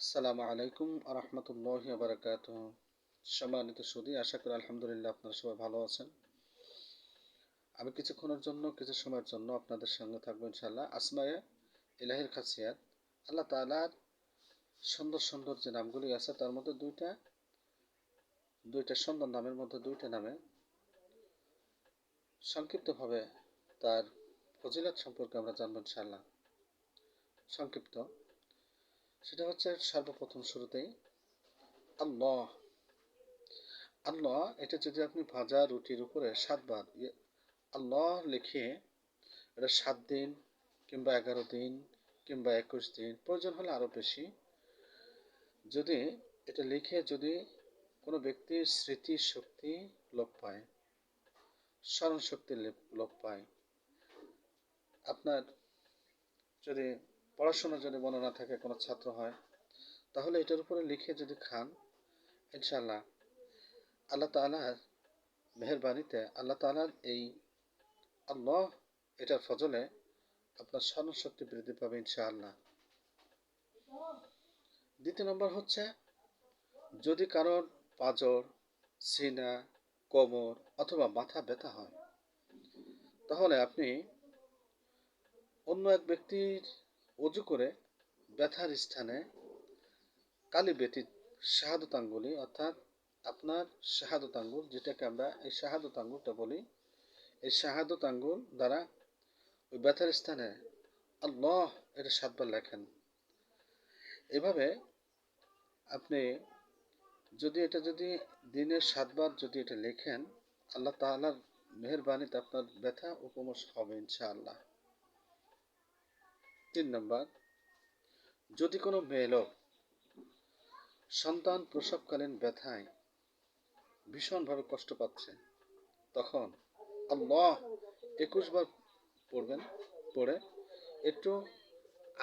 আসসালামু আলাইকুম রহমতুল্লাহি বারাকাতুহ। সম্মানিত সুধী, আশা করি আলহামদুলিল্লাহ আপনারা সবাই ভালো আছেন। আমি কিছু সময়ের জন্য আপনাদের সঙ্গে থাকবো ইনশাআল্লাহ। আসমায়ে ইলাহির খাসিয়াত, আল্লাহ তাআলার সুন্দর সুন্দর যে নামগুলি আছে তার মধ্যে দুইটা সুন্দর নামের মধ্যে দুইটা নামে সংক্ষিপ্তভাবে তার ফজিলত সম্পর্কে আমরা জানবো ইনশাআল্লাহ। সংক্ষিপ্ত সেটা হচ্ছে সর্বপ্রথম শুরুতেই আল্লাহ। আল্লাহ এটা যদি আপনি ভাজা রুটির উপরে 7 বার আল্লাহ লিখে, এটা 7 দিন কিংবা 11 দিন কিংবা 21 দিন, প্রয়োজন হলে আরো বেশি, যদি এটা লিখে যদি কোনো ব্যক্তির স্মৃতি শক্তি লোপ পায়, স্মরণ শক্তি লোপ পায়, আপনার যদি পড়াশোনা যদি মনে না থাকে, কোনো ছাত্র হয়, তাহলে এটার উপরে লিখে যদি খান, ইনশাআল্লাহ আল্লাহ তাআলার মেহেরবানিতে, আল্লাহ তাআলার এই আল্লাহ এটার ফজলে আপনার স্মরণ শক্তি বৃদ্ধি পাবে ইনশাআল্লাহ। দ্বিতীয় নম্বর হচ্ছে, যদি কারোর পাঁজর, সিনা, কোমর অথবা মাথা ব্যথা হয়, তাহলে আপনি অন্য এক ব্যক্তির অজু করে ব্যথার স্থানে কালি ব্যতীত শাহাদত আঙ্গুলি, অর্থাৎ আপনার শাহাদত আঙ্গুল, যেটাকে আমরা এই শাহাদত আঙ্গুলটা বলি, এই শাহাদত আঙ্গুল দ্বারা ওই ব্যথার স্থানে আল্লাহ এটা 7 বার লেখেন। এভাবে আপনি যদি দিনে 7 বার যদি এটা লেখেন, আল্লাহ তাআলার মেহেরবানিতে আপনার ব্যথা উপশম হবে ইনশাআল্লাহ। 3 নম্বর, যদি কোনো মেয়ে লোক সন্তান প্রসবকালীন ব্যথায় ভীষণভাবে কষ্ট পাচ্ছে, তখন আল্লাহ 21 বার পড়বেন। পড়ে একটু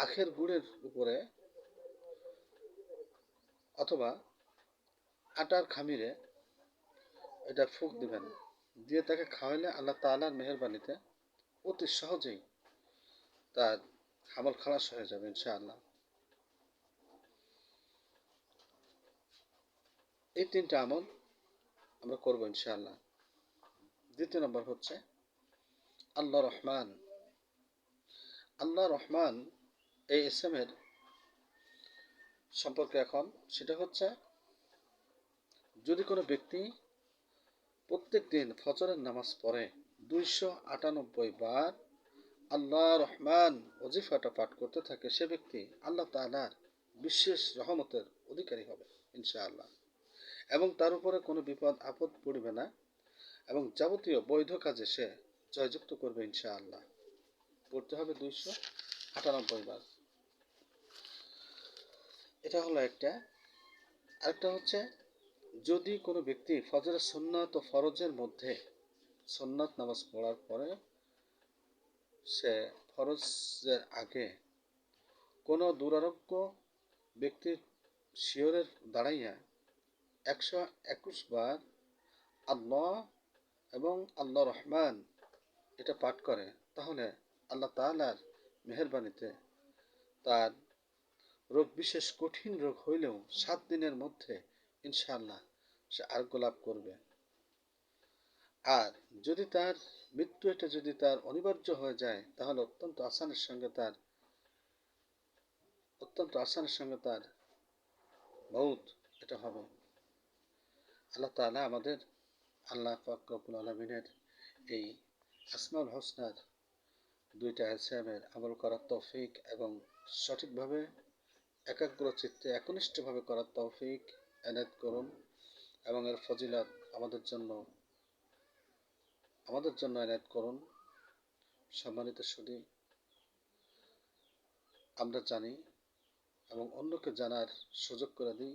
আখের গুড়ের উপরে অথবা আটার খামিরে এটা ফুঁক দিবেন, দিয়ে তাকে খাওয়াইলে আল্লাহ তাআলার মেহেরবানিতে অতি সহজেই তার হামল খালাস হয়ে যাবে ইনশাআল্লাহ। এই 3টা আমল আমরা করবো ইনশাআল্লাহ। দ্বিতীয় নম্বর হচ্ছে আল্লাহ রহমান। আল্লাহ রহমান এই ইসমের সম্পর্কে এখন সেটা হচ্ছে, যদি কোনো ব্যক্তি প্রত্যেক দিন ফজরের নামাজ পড়ে 298 বার আল্লাহ রহমান ওজিফাটা পাঠ করতে থাকে, সে ব্যক্তি আল্লাহ তাআলার বিশেষ রহমতের অধিকারী হবে ইনশাআল্লাহ, এবং তার উপরে কোনো বিপদ আপদ পড়বে না, এবং যাবতীয় বৈধ কাজে সে জয়যুক্ত করবে ইনশাআল্লাহ। পড়তে হবে 298 বার। এটা হলো একটা। আরেকটা হচ্ছে, যদি কোনো ব্যক্তি ফজরের সুন্নাত ও ফরজের মধ্যে সুন্নাত নামাজ পড়ার পরে সে ফরজের আগে কোনো দুরারোগ্য ব্যক্তির শিয়রের দাঁড়াইয়া 121 বার আল্লাহ এবং আল্লাহ রহমান এটা পাঠ করে, তাহলে আল্লাহ তাআলার মেহেরবানিতে তার রোগ, বিশেষ কঠিন রোগ হইলেও 7 দিনের মধ্যে ইনশাআল্লাহ সে আরোগ্য লাভ করবে। আর যদি তার মৃত্যু এটা যদি তার অনিবার্য হয়ে যায়, তাহলে অত্যন্ত আসানের সঙ্গে তার মউত এটা হবে। আল্লাহ তাআলা আমাদের আল্লাহ পাক রব্বুল আলামিনের এই আসমাউল হোসনার 2টা ইসমের আমল করার তৌফিক এবং সঠিকভাবে একাগ্র চিত্তে একনিষ্ঠভাবে করার তৌফিক এনায়েত করুন, এবং এর ফজিলত আমাদের জন্য এনায়েত করুন। সম্মানিত সুধী, আমরা জানি এবং অন্যকে জানার সুযোগ করে দিই,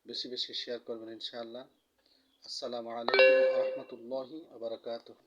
বেশি বেশি শেয়ার করবেন ইনশাআল্লাহ। আসসালামু আলাইকুম ওয়া রাহমাতুল্লাহি ওয়া বারাকাতুহু।